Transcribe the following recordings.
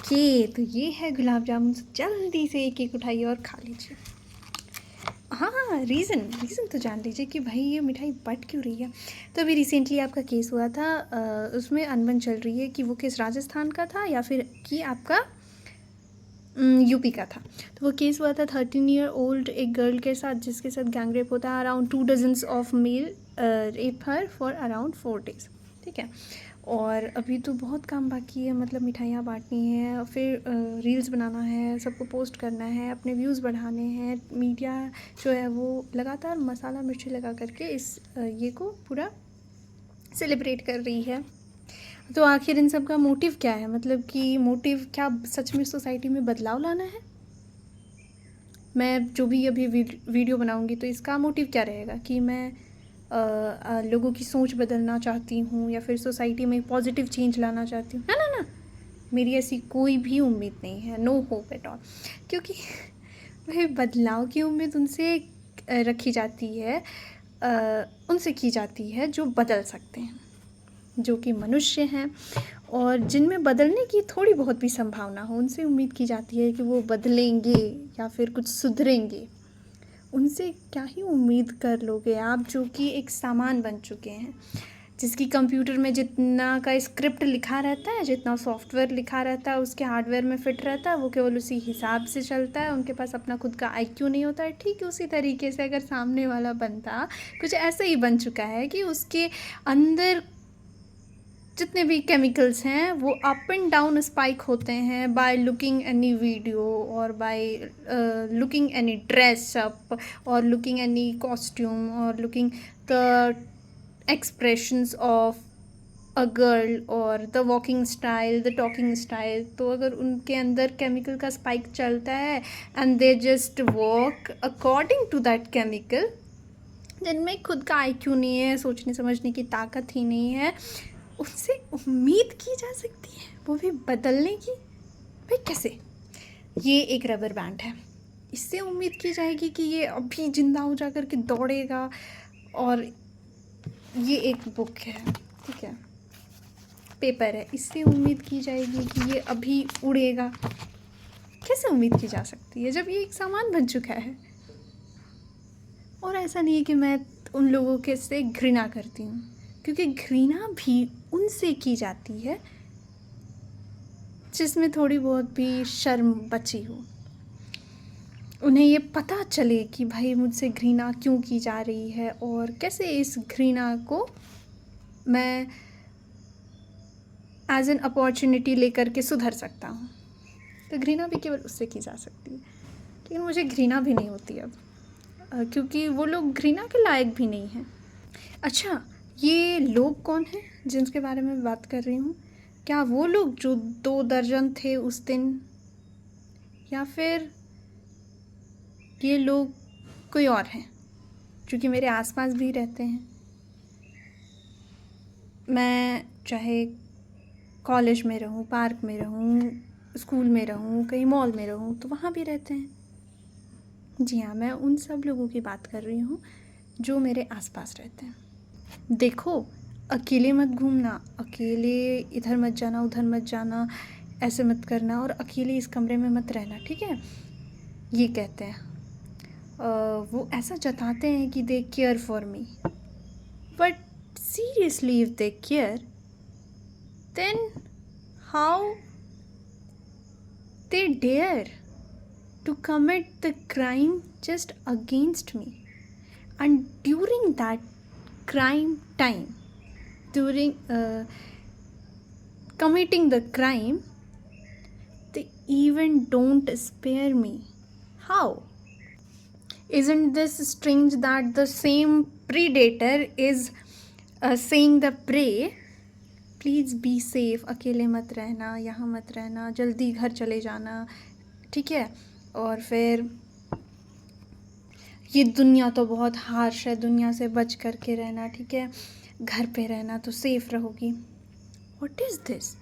Okay, तो ये है गुलाब जामुन। जल्दी से एक एक उठाइए और खा लीजिए। हाँ, रीज़न तो जान लीजिए कि भाई ये मिठाई बट क्यों रही है। तो अभी रिसेंटली आपका केस हुआ था, उसमें अनबन चल रही है कि वो केस राजस्थान का था या फिर कि आपका यूपी का था। तो वो केस हुआ था 13 ईयर ओल्ड एक गर्ल के साथ, जिसके साथ गैंग रेप होता है। Around 2 dozens of male rape her for around 4 days। ठीक है, और अभी तो बहुत काम बाकी है, मतलब मिठाइयाँ बांटनी है, फिर रील्स बनाना है, सबको पोस्ट करना है, अपने व्यूज़ बढ़ाने हैं। मीडिया जो है वो लगातार मसाला मिर्ची लगा करके इस ये को पूरा सेलिब्रेट कर रही है। तो आखिर इन सब का मोटिव क्या है? मतलब कि मोटिव क्या सच में सोसाइटी में बदलाव लाना है? मैं जो भी अभी वीडियो बनाऊंगी तो इसका मोटिव क्या रहेगा कि मैं लोगों की सोच बदलना चाहती हूँ या फिर सोसाइटी में पॉजिटिव चेंज लाना चाहती हूँ। ना ना ना, मेरी ऐसी कोई भी उम्मीद नहीं है, नो होप एट ऑल। क्योंकि भाई बदलाव की उम्मीद उनसे रखी जाती है, उनसे की जाती है जो बदल सकते हैं, जो कि मनुष्य हैं और जिनमें बदलने की थोड़ी बहुत भी संभावना हो। उनसे उम्मीद की जाती है कि वो बदलेंगे या फिर कुछ सुधरेंगे। उनसे क्या ही उम्मीद कर लोगे आप, जो कि एक सामान बन चुके हैं, जिसकी कंप्यूटर में जितना का स्क्रिप्ट लिखा रहता है, जितना सॉफ्टवेयर लिखा रहता है उसके हार्डवेयर में फिट रहता है, वो केवल उसी हिसाब से चलता है। उनके पास अपना खुद का आईक्यू नहीं होता है। ठीक है, उसी तरीके से अगर सामने वाला बंदा कुछ ऐसा ही बन चुका है कि उसके अंदर जितने भी केमिकल्स हैं वो अप एंड डाउन स्पाइक होते हैं बाय लुकिंग एनी वीडियो और by looking any dress up और लुकिंग एनी कॉस्ट्यूम और looking the expressions of a girl और the walking style, the talking style. तो अगर उनके अंदर केमिकल का स्पाइक चलता है and they just walk according to that chemical, जिनमें खुद का आईक्यू नहीं है, सोचने समझने की ताकत ही नहीं है, उससे उम्मीद की जा सकती है वो भी बदलने की? भाई कैसे? ये एक रबर बैंड है, इससे उम्मीद की जाएगी कि ये अभी जिंदा हो जा कर के दौड़ेगा। और ये एक बुक है, ठीक है, पेपर है, इससे उम्मीद की जाएगी कि ये अभी उड़ेगा। कैसे उम्मीद की जा सकती है जब ये एक सामान बन चुका है? और ऐसा नहीं है कि मैं उन लोगों के से घृणा करती हूँ, क्योंकि घृणा भी उनसे की जाती है जिसमें थोड़ी बहुत भी शर्म बची हो। उन्हें ये पता चले कि भाई मुझसे घृणा क्यों की जा रही है और कैसे इस घृणा को मैं एज एन अपॉर्चुनिटी लेकर के सुधर सकता हूँ। तो घृणा भी केवल उससे की जा सकती है, लेकिन मुझे घृणा भी नहीं होती अब, क्योंकि वो लोग घृणा के लायक भी नहीं हैं। अच्छा, ये लोग कौन हैं जिनके बारे में बात कर रही हूँ? क्या वो लोग जो 2 दर्जन थे उस दिन, या फिर ये लोग कोई और हैं जो कि मेरे आसपास भी रहते हैं? मैं चाहे कॉलेज में रहूँ, पार्क में रहूँ, स्कूल में रहूँ, कहीं मॉल में रहूँ, तो वहाँ भी रहते हैं। जी हाँ, मैं उन सब लोगों की बात कर रही हूँ जो मेरे आसपास रहते हैं। देखो, अकेले मत घूमना, अकेले इधर मत जाना, उधर मत जाना, ऐसे मत करना, और अकेले इस कमरे में मत रहना, ठीक है? ये कहते हैं, वो ऐसा जताते हैं कि they care for me, but seriously if they care, then how they dare to commit the crime just against me? And during that crime time, during committing the crime, they even don't spare me. How? Isn't this strange that the same predator is saying the prey, please be safe, अकेले मत रहना, यहाँ मत रहना, जल्दी घर चले जाना, ठीक है? और फिर ये दुनिया तो बहुत हार्श है, दुनिया से बच कर के रहना, ठीक है? घर पे रहना तो सेफ रहोगी। What is this?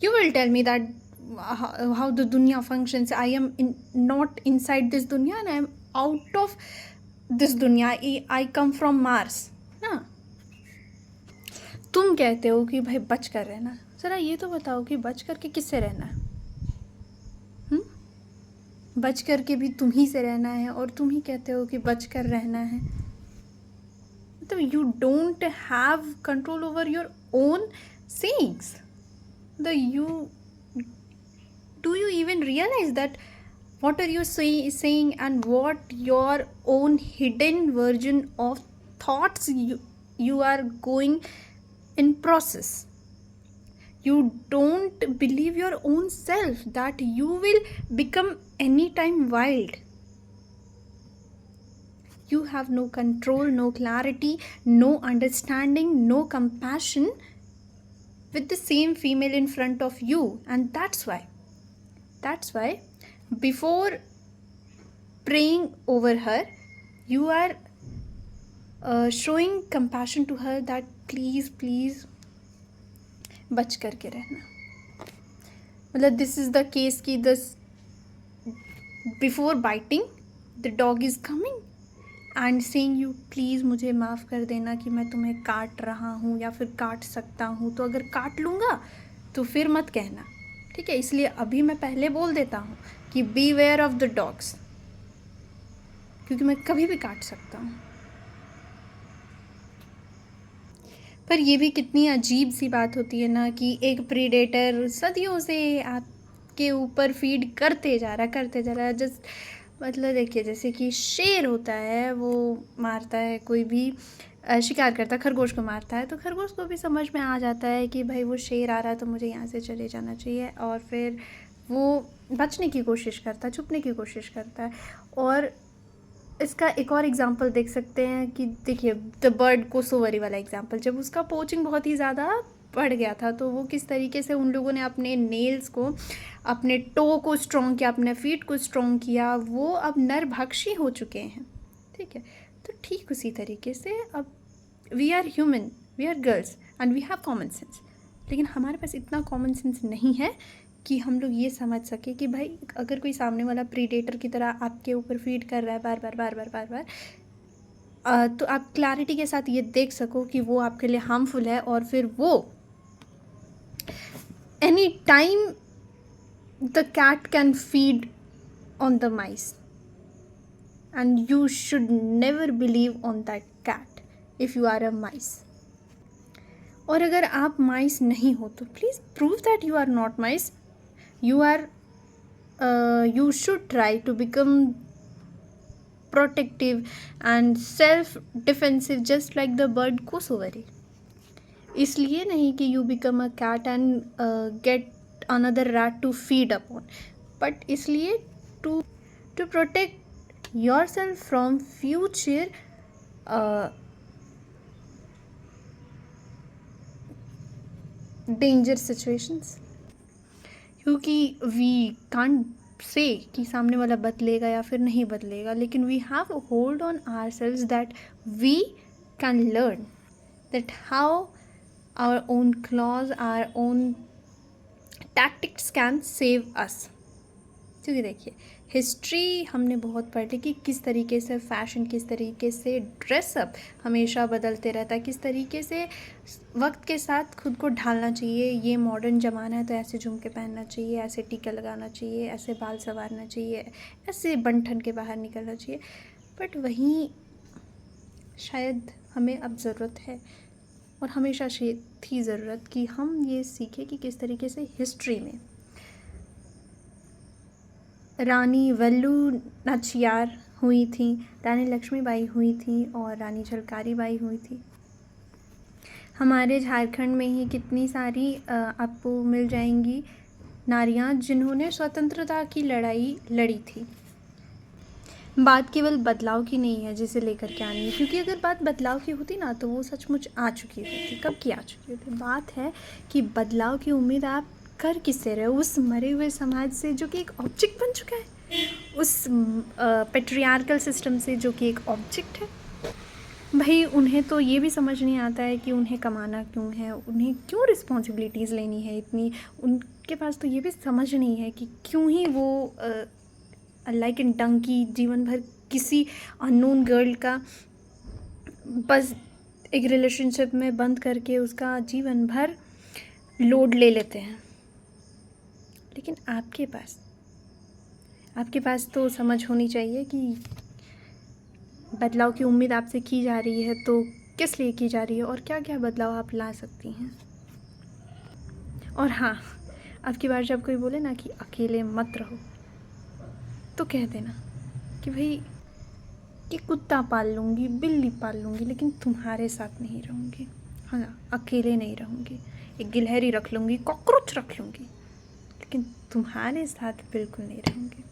You will tell me that how the दुनिया functions. I am not inside this दुनिया and I am out of this दुनिया। आई कम फ्रॉम मार्स ना। तुम कहते हो कि भाई बच कर रहना, ज़रा ये तो बताओ कि बच कर के किससे रहना है? बच कर के भी तुम ही से रहना है और तुम ही कहते हो कि बच कर रहना है। मतलब you don't have control over your own sayings. The you do you even realize that what are you saying and what your own hidden version of thoughts you are going in process? You don't believe your own self that you will become anytime wild. You have no control, no clarity, no understanding, no compassion with the same female in front of you. And that's why before praying over her, you are showing compassion to her that please बच करके रहना। मतलब this is the case कि this before biting the dog is coming and saying you please मुझे माफ़ कर देना कि मैं तुम्हें काट रहा हूँ या फिर काट सकता हूँ, तो अगर काट लूँगा तो फिर मत कहना, ठीक है? इसलिए अभी मैं पहले बोल देता हूँ कि beware of the dogs, क्योंकि मैं कभी भी काट सकता हूँ। पर ये भी कितनी अजीब सी बात होती है ना कि एक प्रीडेटर सदियों से आपके ऊपर फीड करते जा रहा है जस्ट मतलब देखिए जैसे कि शेर होता है, वो मारता है, कोई भी शिकार करता है, खरगोश को मारता है, तो खरगोश को भी समझ में आ जाता है कि भाई वो शेर आ रहा है तो मुझे यहाँ से चले जाना चाहिए, और फिर वो बचने की कोशिश करता है, छुपने की कोशिश करता है। और इसका एक और एग्जांपल देख सकते हैं कि देखिए द बर्ड कोसोवरी वाला एग्जांपल, जब उसका पोचिंग बहुत ही ज़्यादा बढ़ गया था तो वो किस तरीके से उन लोगों ने अपने नेल्स को, अपने टो को स्ट्रॉन्ग किया, अपने फीट को स्ट्रॉन्ग किया, वो अब नरभक्षी हो चुके हैं, ठीक है? तो ठीक उसी तरीके से अब we are human, we are girls and we have common sense, लेकिन हमारे पास इतना कॉमन सेंस नहीं है कि हम लोग ये समझ सके कि भाई अगर कोई सामने वाला प्रीडेटर की तरह आपके ऊपर फीड कर रहा है बार बार, तो आप क्लैरिटी के साथ ये देख सको कि वो आपके लिए हार्मफुल है, और फिर वो any time the cat can feed on the mice and you should never believe on that cat if you are a mice. और अगर आप माइस नहीं हो तो please prove that you are not mice. You should try to become protective and self-defensive just like the bird kosovari. इसलिए नहीं कि you become a cat and get another rat to feed upon, but इसलिए to protect yourself from future danger situations. क्योंकि we can't say कि सामने वाला बदलेगा या फिर नहीं बदलेगा, लेकिन we have a hold on ourselves that we can learn that how our own claws, our own tactics can save us. क्योंकि देखिए हिस्ट्री हमने बहुत पढ़ ली कि किस तरीके से फैशन, किस तरीके से ड्रेसअप हमेशा बदलते रहता है, किस तरीके से वक्त के साथ खुद को ढालना चाहिए। ये मॉडर्न ज़माना है तो ऐसे झुमके पहनना चाहिए, ऐसे टीका लगाना चाहिए, ऐसे बाल संवारना चाहिए, ऐसे बन-ठन के बाहर निकलना चाहिए। बट वहीं शायद हमें अब ज़रूरत है, और हमेशा से थी ज़रूरत कि हम ये सीखें कि किस तरीके से हिस्ट्री में रानी वेल्लू नाचियार हुई थी, रानी लक्ष्मीबाई हुई थी, और रानी झलकारी बाई हुई थी। हमारे झारखंड में ही कितनी सारी आपको मिल जाएंगी नारियां जिन्होंने स्वतंत्रता की लड़ाई लड़ी थी। बात केवल बदलाव की नहीं है जिसे लेकर के आनी है, क्योंकि अगर बात बदलाव की होती ना तो वो सचमुच आ चुकी होती, कब की आ चुकी होती। बात है कि बदलाव की उम्मीद आप कर किससे रहे हो? उस मरे हुए समाज से जो कि एक ऑब्जेक्ट बन चुका है, उस पेट्रियार्कल सिस्टम से जो कि एक ऑब्जेक्ट है। भाई उन्हें तो ये भी समझ नहीं आता है कि उन्हें कमाना क्यों है, उन्हें क्यों रिस्पॉन्सिबिलिटीज़ लेनी है इतनी। उनके पास तो ये भी समझ नहीं है कि क्यों ही वो लाइक इन डंकी जीवन भर किसी अननोन गर्ल का बस एक रिलेशनशिप में बंद करके उसका जीवन भर लोड ले लेते हैं। लेकिन आपके पास आपके पास तो समझ होनी चाहिए कि बदलाव की उम्मीद आपसे की जा रही है तो किस लिए की जा रही है और क्या क्या बदलाव आप ला सकती हैं। और हाँ, अब की बार जब कोई बोले ना कि अकेले मत रहो, तो कह देना कि भाई कि कुत्ता पाल लूँगी, बिल्ली पाल लूँगी, लेकिन तुम्हारे साथ नहीं रहूँगी। हाँ, अकेले नहीं रहूँगी। एक गिलहरी रख लूँगी, कॉकरोच रख लूँगी, लेकिन तुम्हारे साथ बिल्कुल नहीं रहूँगी।